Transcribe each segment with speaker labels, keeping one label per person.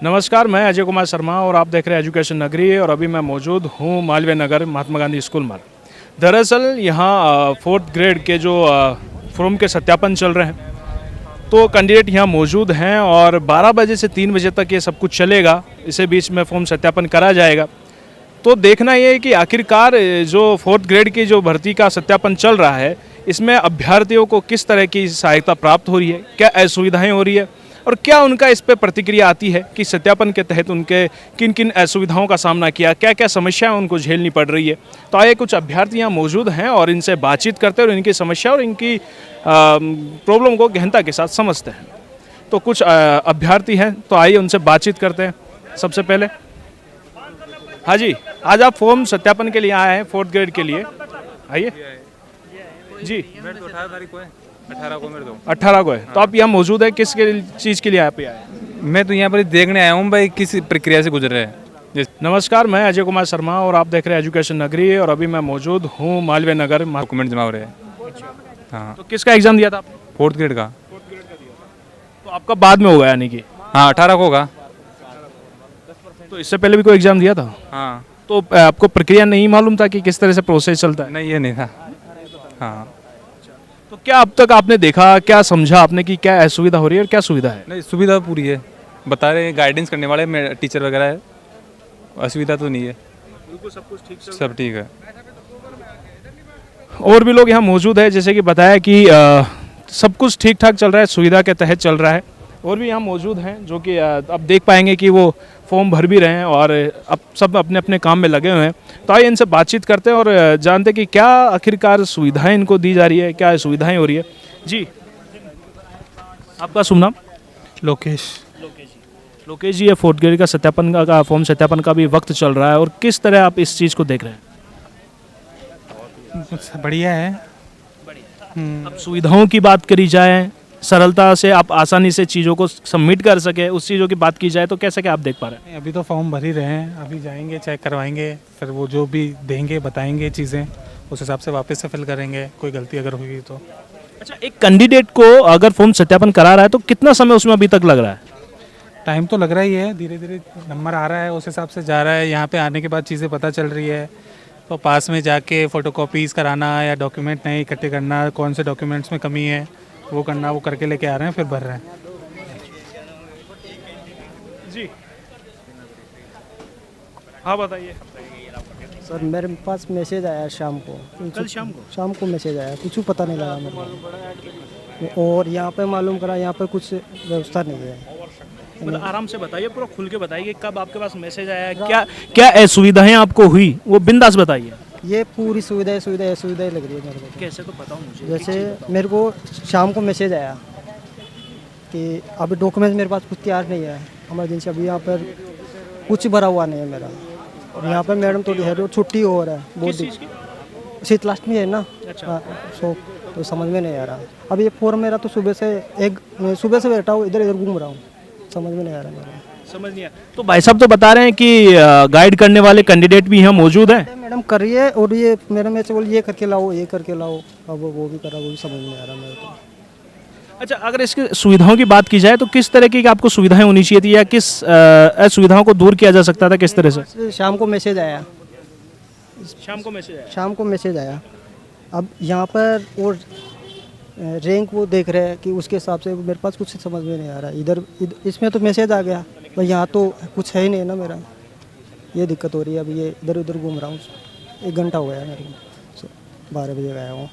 Speaker 1: नमस्कार, मैं अजय कुमार शर्मा और आप देख रहे हैं एजुकेशन नगरी और अभी मैं मौजूद हूँ मालवीय नगर महात्मा गांधी स्कूल मार्ग। दरअसल यहाँ 4th ग्रेड के जो फॉर्म के सत्यापन चल रहे हैं, तो कैंडिडेट यहाँ मौजूद हैं और 12 बजे से 3 बजे तक ये सब कुछ चलेगा। इसे बीच में फॉर्म सत्यापन करा जाएगा। तो देखना ये है कि आखिरकार जो 4th ग्रेड की जो भर्ती का सत्यापन चल रहा है, इसमें अभ्यर्थियों को किस तरह की सहायता प्राप्त हो रही है, क्या असुविधाएं हो रही है और क्या उनका इस पे प्रतिक्रिया आती है कि सत्यापन के तहत उनके किन किन असुविधाओं का सामना किया, क्या क्या समस्याएं उनको झेलनी पड़ रही है। तो आइए कुछ अभ्यर्थी यहाँ मौजूद हैं और इनसे बातचीत करते हैं और इनकी समस्या और इनकी प्रॉब्लम को गहनता के साथ समझते हैं। तो कुछ अभ्यर्थी हैं, तो आइए उनसे बातचीत करते हैं। सबसे पहले हाँ जी, आज आप फॉर्म सत्यापन के लिए आए हैं 4th ग्रेड के लिए, आइए जी।
Speaker 2: मेरे तो 18 तारीख को है, 18 को मेरे तो
Speaker 1: 18 को है। तो आप यहाँ मौजूद है, किस चीज़ के लिए आप यहाँ आए?
Speaker 2: मैं तो यहाँ पर देखने आया हूँ भाई किस प्रक्रिया से गुजर रहे हैं।
Speaker 1: नमस्कार, मैं अजय कुमार शर्मा और आप देख रहे हैं एजुकेशन नगरी और अभी मैं मौजूद हूँ मालवीय नगर।
Speaker 2: डॉक्यूमेंट जमा हो रहे हैं। हाँ,
Speaker 1: तो किसका एग्ज़ाम दिया था आपने?
Speaker 2: 4th ग्रेड का।
Speaker 1: तो आपका बाद में होगा यानी कि?
Speaker 2: हाँ, 18 को होगा।
Speaker 1: तो इससे पहले भी कोई एग्ज़ाम दिया था?
Speaker 2: हाँ।
Speaker 1: तो आपको प्रक्रिया नहीं मालूम था कि किस तरह से प्रोसेस चलता है?
Speaker 2: नहीं, ये नहीं था। हाँ।
Speaker 1: तो क्या अब तक आपने देखा, क्या समझा आपने कि क्या असुविधा हो रही है और क्या सुविधा है?
Speaker 2: नहीं, सुविधा पूरी है, बता रहे हैं, गाइडेंस करने वाले टीचर वगैरह है। असुविधा तो नहीं है,
Speaker 1: बिल्कुल सब कुछ ठीक
Speaker 2: सब ठीक है।
Speaker 1: और भी लोग यहाँ मौजूद है, जैसे कि बताया कि सब कुछ ठीक ठाक चल रहा है, सुविधा के तहत चल रहा है। और भी यहाँ मौजूद हैं जो कि अब देख पाएंगे कि वो फॉर्म भर भी रहे हैं और अब सब अपने अपने काम में लगे हुए हैं। तो आइए इनसे बातचीत करते हैं और जानते हैं कि क्या आखिरकार सुविधाएं इनको दी जा रही है, क्या सुविधाएं हो रही है। जी, आपका शुभ नाम?
Speaker 3: लोकेश।
Speaker 1: लोकेश जी, ये 4th ग्रेड का सत्यापन का फॉर्म सत्यापन का भी वक्त चल रहा है और किस तरह आप इस चीज़ को देख रहे हैं?
Speaker 3: बढ़िया है।
Speaker 1: अब सुविधाओं की बात करी जाए, सरलता से आप आसानी से चीज़ों को सबमिट कर सके, उस चीज़ों की बात की जाए तो कैसे क्या आप देख पा रहे हैं?
Speaker 3: अभी तो फॉर्म भर ही रहे हैं, अभी जाएंगे चेक करवाएंगे, फिर वो जो भी देंगे बताएंगे चीज़ें, उस हिसाब से वापस से फिल करेंगे, कोई गलती अगर होगी तो।
Speaker 1: अच्छा, एक कैंडिडेट को अगर फॉर्म सत्यापन करा रहा है तो कितना समय उसमें अभी तक लग रहा है?
Speaker 3: टाइम तो लग रहा ही है, धीरे धीरे नंबर आ रहा है, उस हिसाब से जा रहा है। यहाँ पे आने के बाद चीज़ें पता चल रही है, तो पास में जाके फ़ोटोकॉपीज़ कराना या डॉक्यूमेंट नहीं इकट्ठे करना, कौन से डॉक्यूमेंट्स में कमी है वो करना, वो करके लेके आ रहे हैं, फिर भर रहे हैं।
Speaker 1: जी हाँ, बताइए
Speaker 4: सर, मेरे पास मैसेज आया शाम को।
Speaker 1: कल शाम को
Speaker 4: मैसेज आया, कुछ पता नहीं लगा मेरे को। और यहाँ पे मालूम करा, यहाँ पे कुछ व्यवस्था नहीं है।
Speaker 1: मतलब आराम से बताइए, पूरा खुल के बताइए कब आपके पास मैसेज आया, क्या क्या असुविधाएं आपको हुई, वो बिंदास बताइए।
Speaker 4: ये पूरी सुविधाएं लग रही है मेरे को।
Speaker 1: कैसे तो बताओ मुझे।
Speaker 4: जैसे मेरे को शाम को मैसेज आया कि अभी डॉक्यूमेंट मेरे पास कुछ तैयार नहीं है, इमरजेंसी अभी यहाँ पर कुछ भरा हुआ नहीं है मेरा। और यहाँ पर मैडम थोड़ी है, छुट्टी हो रहा है बहुत, शीत लास्ट में है ना।
Speaker 1: अच्छा।
Speaker 4: सो तो समझ में नहीं आ रहा। अभी ये फॉर्म मेरा तो सुबह से बैठा हूँ, इधर घूम रहा हूँ, समझ में नहीं आ रहा मेरा।
Speaker 1: समझ नहीं आया। तो भाई साहब तो बता रहे हैं कि गाइड करने वाले कैंडिडेट भी यहाँ मौजूद हैं।
Speaker 4: मैडम कर रही है और ये मैडम ऐसे बोल ये करके लाओ, ये करके लाओ, अब वो भी करा, वो भी समझ में आ रहा मेरे को।
Speaker 1: अच्छा, अगर इसकी सुविधाओं की बात की जाए तो किस तरह की आपको सुविधाएं होनी चाहिए थी या किस असुविधाओं को दूर किया जा सकता था, किस तरह से?
Speaker 4: शाम को मैसेज आया।
Speaker 1: शाम को मैसेज आया।
Speaker 4: अब यहाँ पर और रैंक वो देख रहे हैं कि उसके हिसाब से मेरे पास कुछ समझ में नहीं आ रहा। इधर इसमें तो मैसेज आ गया, पर यहाँ तो कुछ है ही नहीं ना मेरा, ये दिक्कत हो रही है। अभी ये इधर उधर घूम रहा हूँ, 1 घंटा हो गया मेरे को, 12 बजे गया हूँ,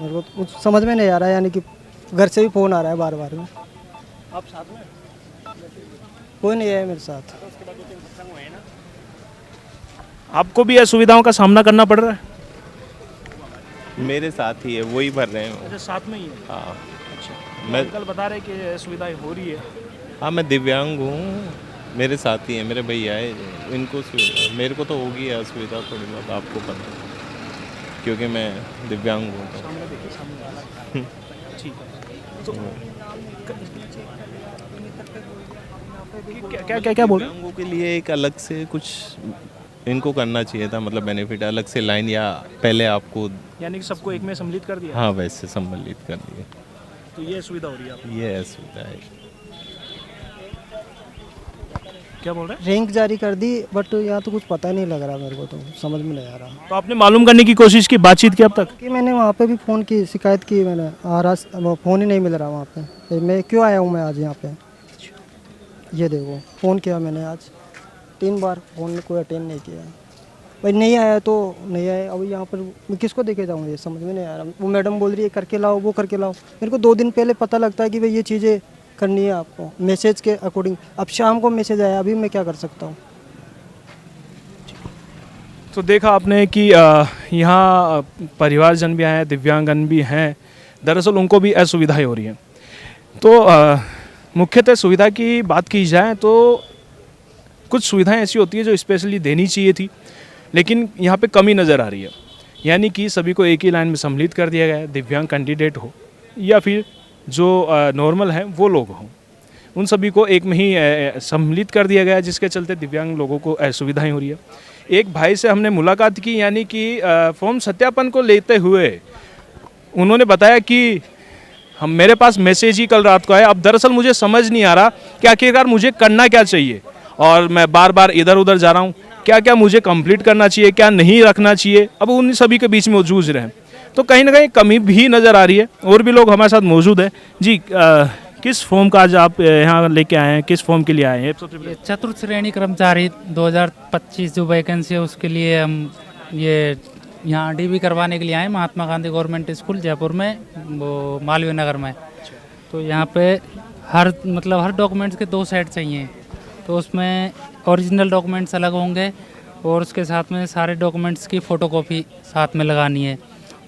Speaker 4: मेरे को कुछ समझ में नहीं आ रहा है। यानी कि घर से भी फ़ोन आ रहा है बार बार में।
Speaker 1: आप साथ में?
Speaker 4: कोई नहीं है मेरे साथ।
Speaker 1: आपको भी असुविधाओं का सामना करना पड़ रहा है?
Speaker 5: मेरे साथ ही है, वही भर रहे हैं।
Speaker 1: अच्छा, साथ में ही है।
Speaker 5: हाँ।
Speaker 1: अच्छा,
Speaker 5: मैं
Speaker 1: कल बता रहे कि असुविधाएं हो रही है।
Speaker 5: हाँ, मैं दिव्यांग हूँ, मेरे साथ ही है, मेरे भैया है, इनको सुविधा, मेरे को तो होगी असुविधा थोड़ी बहुत, आपको पता है, क्योंकि मैं दिव्यांग हूँ। तो
Speaker 1: ठीक है। तो क्या बोल रहे हैं?
Speaker 5: दिव्यांगों के लिए एक अलग से कुछ इनको करना चाहिए था, मतलब बेनिफिट अलग से लाइन, या पहले आपको,
Speaker 1: यानी कि सबको एक में सम्मिलित कर दिया?
Speaker 5: हाँ, वैसे सम्मिलित कर दिए।
Speaker 1: तो ये सुविधा हो रही है आपको?
Speaker 5: ये सुविधा है।
Speaker 1: क्या बोल रहे हैं?
Speaker 4: रैंक जारी कर दी, बट यहाँ तो कुछ पता नहीं लग रहा मेरे को, तो समझ में नहीं आ रहा।
Speaker 1: तो आपने मालूम करने की कोशिश की, बातचीत की अब तक?
Speaker 4: कि मैंने वहाँ पे भी फ़ोन की, शिकायत की मैंने, वो फ़ोन ही नहीं मिल रहा वहाँ पे। मैं क्यों आया हूँ मैं आज यहाँ पे? ये देखो, फ़ोन किया मैंने आज 3 बार, फ़ोन में कोई अटेंड नहीं किया। भाई नहीं आया तो नहीं आया, अब यहाँ पर मैं किसको देके जाऊँ, ये समझ में नहीं आ रहा। वो मैडम बोल रही है करके लाओ, वो करके लाओ। मेरे को 2 दिन पहले पता लगता है कि भाई ये चीज़ें करनी है आपको, मैसेज के अकॉर्डिंग। अब शाम को मैसेज आया, अभी मैं क्या कर सकता हूँ?
Speaker 1: तो देखा आपने कि यहाँ परिवारजन भी हैं, दिव्यांगन भी हैं, दरअसल उनको भी असुविधाएं हो रही हैं। तो मुख्यतः सुविधा की बात की जाए तो कुछ सुविधाएं ऐसी होती है जो स्पेशली देनी चाहिए थी, लेकिन यहाँ पे कमी नज़र आ रही है। यानी कि सभी को एक ही लाइन में सम्मिलित कर दिया गया है, दिव्यांग कैंडिडेट हो या फिर जो नॉर्मल हैं वो लोग हों, उन सभी को एक में ही सम्मिलित कर दिया गया है, जिसके चलते दिव्यांग लोगों को असुविधाएं हो रही है। एक भाई से हमने मुलाकात की, यानी कि फॉर्म सत्यापन को लेते हुए उन्होंने बताया कि हम मेरे पास मैसेज ही कल रात को आया। अब दरअसल मुझे समझ नहीं आ रहा कि आखिरकार मुझे करना क्या चाहिए, और मैं बार बार इधर उधर जा रहा हूँ, क्या क्या मुझे कंप्लीट करना चाहिए, क्या नहीं रखना चाहिए। अब उन सभी के बीच में वो जूझ रहे हैं, तो कहीं ना कहीं कमी भी नज़र आ रही है। और भी लोग हमारे साथ मौजूद हैं। जी, किस फॉर्म का आज आप यहाँ लेके आए हैं, किस फॉर्म के लिए आए हैं? सबसे
Speaker 6: ये चतुर्थ श्रेणी कर्मचारी 2025 जो वैकेंसी है उसके लिए हम ये यहाँ डीबी करवाने के लिए आए, महात्मा गांधी गवर्नमेंट स्कूल जयपुर में, वो मालवीय नगर में। तो यहाँ पे हर डॉक्यूमेंट्स के 2 सेट चाहिए। तो उसमें ओरिजिनल डॉक्यूमेंट्स अलग होंगे और उसके साथ में सारे डॉक्यूमेंट्स की फ़ोटोकॉपी साथ में लगानी है।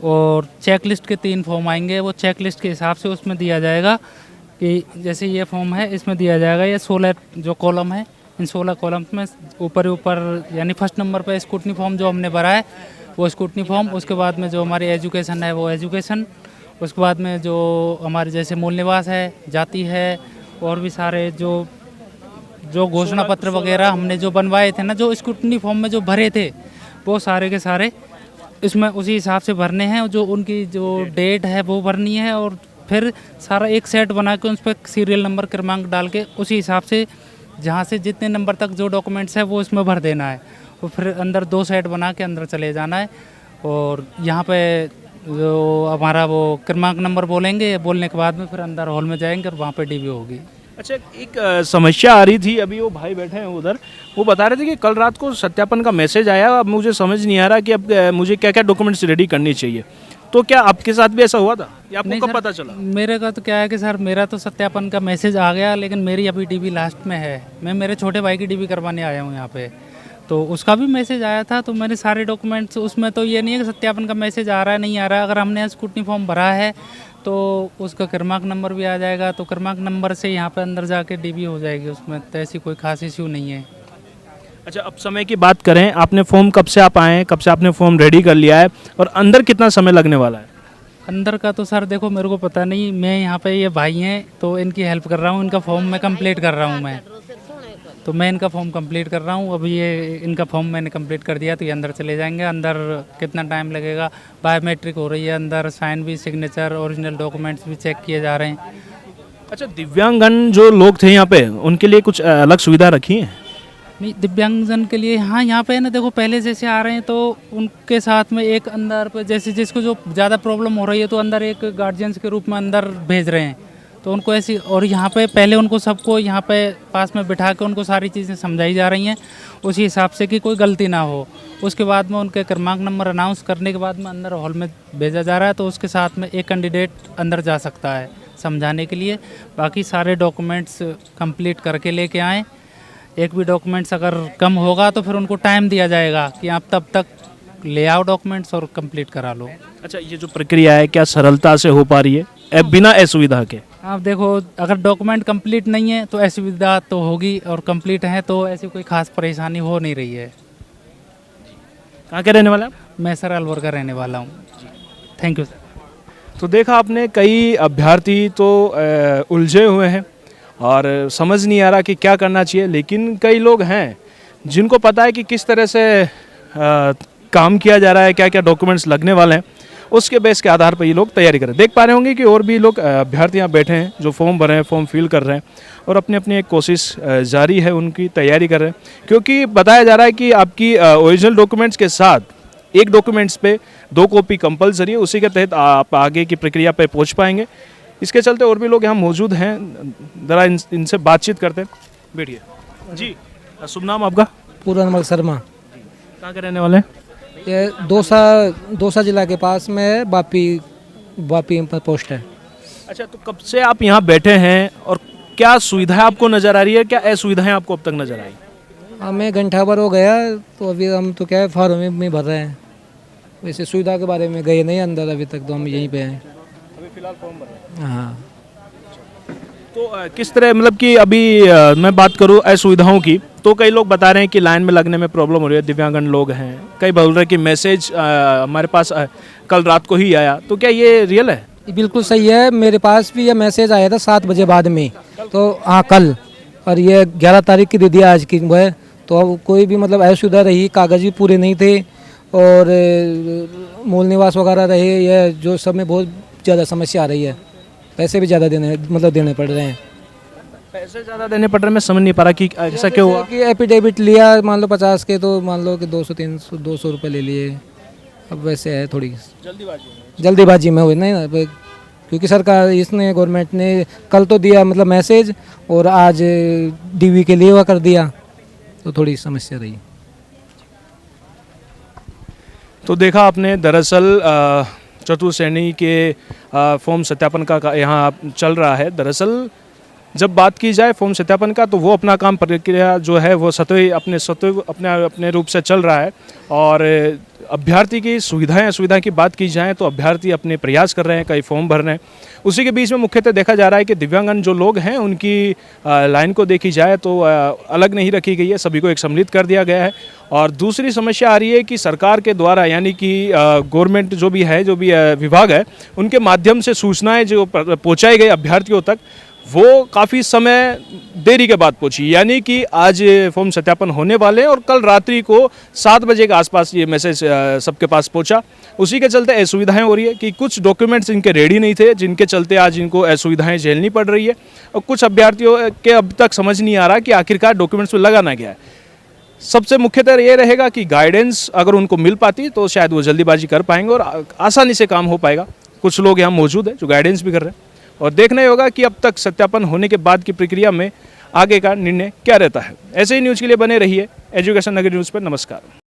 Speaker 6: और चेकलिस्ट के 3 फॉर्म आएंगे, वो चेकलिस्ट के हिसाब से उसमें दिया जाएगा कि जैसे ये फॉर्म है, इसमें दिया जाएगा ये 16 जो कॉलम है, इन 16 कॉलम्स में ऊपर यानी फर्स्ट नंबर पे स्कूटनी फॉर्म जो हमने भरा है वो स्कूटनी फॉर्म, उसके बाद में जो हमारी एजुकेशन है वो एजुकेशन, उसके बाद में जो हमारे जैसे मूल निवास है, जाति है, और भी सारे जो घोषणा पत्र वगैरह हमने जो बनवाए थे ना, जो स्कूटनी फॉर्म में जो भरे थे, वो सारे के सारे इसमें उसी हिसाब से भरने हैं। जो उनकी जो डेट है वो भरनी है, और फिर सारा एक सेट बना के उस पर सीरियल नंबर क्रमांक डाल के उसी हिसाब से जहाँ से जितने नंबर तक जो डॉक्यूमेंट्स है वो इसमें भर देना है। और फिर अंदर 2 सेट बना के अंदर चले जाना है। और यहाँ पे जो हमारा वो क्रमांक नंबर बोलेंगे, बोलने के बाद में फिर अंदर हॉल में जाएंगे और वहाँ पे डीबी होगी।
Speaker 1: अच्छा, एक समस्या आ रही थी, अभी वो भाई बैठे हैं उधर, वो बता रहे थे कि कल रात को सत्यापन का मैसेज आया। अब मुझे समझ नहीं आ रहा कि अब मुझे क्या क्या डॉक्यूमेंट्स रेडी करनी चाहिए। तो क्या आपके साथ भी ऐसा हुआ था या आपको कब पता चला?
Speaker 6: मेरे का तो क्या है कि सर, मेरा तो सत्यापन का मैसेज आ गया, लेकिन मेरी अभी डीबी लास्ट में है। मैं मेरे छोटे भाई की डीबी करवाने आया हूँ यहाँ पे, तो उसका भी मैसेज आया था। तो मैंने सारे डॉक्यूमेंट्स, उसमें तो ये नहीं है कि सत्यापन का मैसेज आ रहा है नहीं आ रहा है। अगर हमने स्कूटनी फॉर्म भरा है तो उसका क्रमांक नंबर भी आ जाएगा, तो क्रमांक नंबर से यहाँ पे अंदर जाके डीबी हो जाएगी। उसमें तो ऐसी कोई खास इश्यू नहीं है।
Speaker 1: अच्छा, अब समय की बात करें, आपने फॉर्म कब से आप आए हैं, कब से आपने फॉर्म रेडी कर लिया है, और अंदर कितना समय लगने वाला है?
Speaker 6: अंदर का तो सर देखो मेरे को पता नहीं, मैं यहाँ पे ये भाई हैं तो इनकी हेल्प कर रहा हूँ, इनका फॉर्म मैं कंप्लीट कर रहा हूँ। तो मैं इनका फॉर्म कंप्लीट कर रहा हूँ। अभी ये इनका फॉर्म मैंने कंप्लीट कर दिया, तो ये अंदर चले जाएंगे। अंदर कितना टाइम लगेगा, बायोमेट्रिक हो रही है अंदर, साइन भी, सिग्नेचर, ओरिजिनल डॉक्यूमेंट्स भी चेक किए जा रहे हैं।
Speaker 1: अच्छा, दिव्यांगन जो लोग थे यहाँ पे, उनके लिए कुछ अलग सुविधा रखी है?
Speaker 6: नहीं, दिव्यांगजन के लिए हाँ, यहाँ पे ना देखो पहले जैसे आ रहे हैं तो उनके साथ में एक अंदर पे जैसे जिसको जो ज़्यादा प्रॉब्लम हो रही है तो अंदर एक गार्जियंस के रूप में अंदर भेज रहे हैं। तो उनको ऐसी, और यहाँ पे पहले उनको सबको यहाँ पे पास में बिठा के उनको सारी चीज़ें समझाई जा रही हैं उसी हिसाब से कि कोई गलती ना हो। उसके बाद में उनके क्रमांक नंबर अनाउंस करने के बाद में अंदर हॉल में भेजा जा रहा है। तो उसके साथ में एक कैंडिडेट अंदर जा सकता है समझाने के लिए। बाकी सारे डॉक्यूमेंट्स कंप्लीट करके लेके आएँ। एक भी डॉक्यूमेंट्स अगर कम होगा तो फिर उनको टाइम दिया जाएगा कि आप तब तक ले आओ डॉक्यूमेंट्स और कंप्लीट करा लो।
Speaker 1: अच्छा, ये जो प्रक्रिया है क्या सरलता से हो पा रही है बिना असुविधा के?
Speaker 6: आप देखो, अगर डॉक्यूमेंट कंप्लीट नहीं है तो असुविधा तो होगी, और कंप्लीट है तो ऐसी कोई खास परेशानी हो नहीं रही है।
Speaker 1: कहाँ के रहने वाले आप?
Speaker 6: मैं सर अलवर का रहने वाला हूँ। Thank you sir.
Speaker 1: तो देखा आपने, कई अभ्यर्थी तो उलझे हुए हैं और समझ नहीं आ रहा कि क्या करना चाहिए, लेकिन कई लोग हैं जिनको पता है कि किस तरह से काम किया जा रहा है, क्या क्या डॉक्यूमेंट्स लगने वाले हैं, उसके बेस के आधार पर ये लोग तैयारी कर रहे हैं। देख पा रहे होंगे कि और भी लोग अभ्यर्थी यहाँ बैठे हैं जो फॉर्म भर रहे हैं, फॉर्म फिल कर रहे हैं और अपनी अपनी एक कोशिश जारी है, उनकी तैयारी कर रहे हैं। क्योंकि बताया जा रहा है कि आपकी ओरिजिनल डॉक्यूमेंट्स के साथ एक डॉक्यूमेंट्स पे 2 कॉपी कंपलसरी है, उसी के तहत आप आगे की प्रक्रिया पे पहुँच पाएंगे। इसके चलते और भी लोग यहाँ मौजूद हैं, ज़रा इनसे बातचीत करते हैं। बैठिए जी। शुभ नाम आपका?
Speaker 7: पूरनमल शर्मा।
Speaker 1: कहाँ के रहने वाले हैं?
Speaker 7: ये दौसा जिला के पास में है, बापी पर पोस्ट है।
Speaker 1: अच्छा, तो कब से आप यहाँ बैठे हैं और क्या सुविधाएं आपको नज़र आ रही है, क्या असुविधाएं आपको अब तक नज़र आई?
Speaker 7: हमें घंटा भर हो गया, तो अभी हम तो क्या है फॉर्म में भर रहे हैं। वैसे सुविधा के बारे में गए नहीं अंदर अभी तक, तो हम यहीं पे हैं
Speaker 1: अभी फिलहाल फॉर्म भर रहे हैं।
Speaker 7: हाँ।
Speaker 1: तो किस तरह, मतलब कि अभी मैं बात करूँ असुविधाओं की, तो कई लोग बता रहे हैं कि लाइन में लगने में प्रॉब्लम हो रही है, दिव्यांगन लोग हैं। कई बोल रहे हैं कि मैसेज हमारे पास कल रात को ही आया, तो क्या ये रियल है?
Speaker 7: ये बिल्कुल सही है, मेरे पास भी ये मैसेज आया था 7 बजे बाद में, तो हाँ कल, और ये 11 तारीख की दे दिया आज की वो है। तो अब कोई भी मतलब असुविधा रही, कागज़ भी पूरे नहीं थे और मूल निवास वगैरह रहे, ये जो सब में बहुत ज़्यादा समस्या आ रही है। पैसे भी ज़्यादा देने पड़ रहे हैं।
Speaker 1: पैसे ज़्यादा देने पड़ रहे हैं, मैं समझ नहीं पा रहा कि ऐसा क्यों हुआ।
Speaker 7: कि एफिडेविट लिया मान लो 50 के, तो मान लो कि 200 रुपये ले लिए। अब वैसे है थोड़ी जल्दीबाजी में हुई नहीं ना, क्योंकि सरकार इसने गवर्नमेंट ने कल तो दिया मतलब मैसेज, और आज डीवी के लिए हुआ कर दिया, तो थोड़ी समस्या रही।
Speaker 1: तो देखा आपने, दरअसल चतुर्थ श्रेणी के फॉर्म सत्यापन का यहाँ चल रहा है। दरअसल जब बात की जाए फॉर्म सत्यापन का, तो वो अपना काम प्रक्रिया जो है वो सत्व अपने रूप से चल रहा है। और अभ्यर्थी की असुविधा की बात की जाए तो अभ्यर्थी अपने प्रयास कर रहे हैं, कई फॉर्म भर रहे हैं। उसी के बीच में मुख्यतः देखा जा रहा है कि दिव्यांगन जो लोग हैं उनकी लाइन को देखी जाए तो अलग नहीं रखी गई है, सभी को एक सम्मिलित कर दिया गया है। और दूसरी समस्या आ रही है कि सरकार के द्वारा, यानी कि गवर्नमेंट जो भी विभाग है, उनके माध्यम से सूचनाएं जो पहुँचाई गई अभ्यर्थियों तक, वो काफ़ी समय देरी के बाद पहुंची। यानी कि आज फॉर्म सत्यापन होने वाले हैं और कल रात्रि को 7 बजे के आसपास ये मैसेज सबके पास पहुंचा। उसी के चलते असुविधाएं हो रही है कि कुछ डॉक्यूमेंट्स इनके रेडी नहीं थे, जिनके चलते आज इनको असुविधाएं झेलनी पड़ रही है। और कुछ अभ्यर्थियों के अब तक समझ नहीं आ रहा कि आखिरकार डॉक्यूमेंट्स में लगाना क्या है। सबसे मुख्यतः ये रहेगा कि गाइडेंस अगर उनको मिल पाती तो शायद वो जल्दीबाजी कर पाएंगे और आसानी से काम हो पाएगा। कुछ लोग यहाँ मौजूद हैं जो गाइडेंस भी कर रहे हैं, और देखना ही होगा कि अब तक सत्यापन होने के बाद की प्रक्रिया में आगे का निर्णय क्या रहता है। ऐसे ही न्यूज़ के लिए बने रहिए एजुकेशन नगरी न्यूज़ पर। नमस्कार।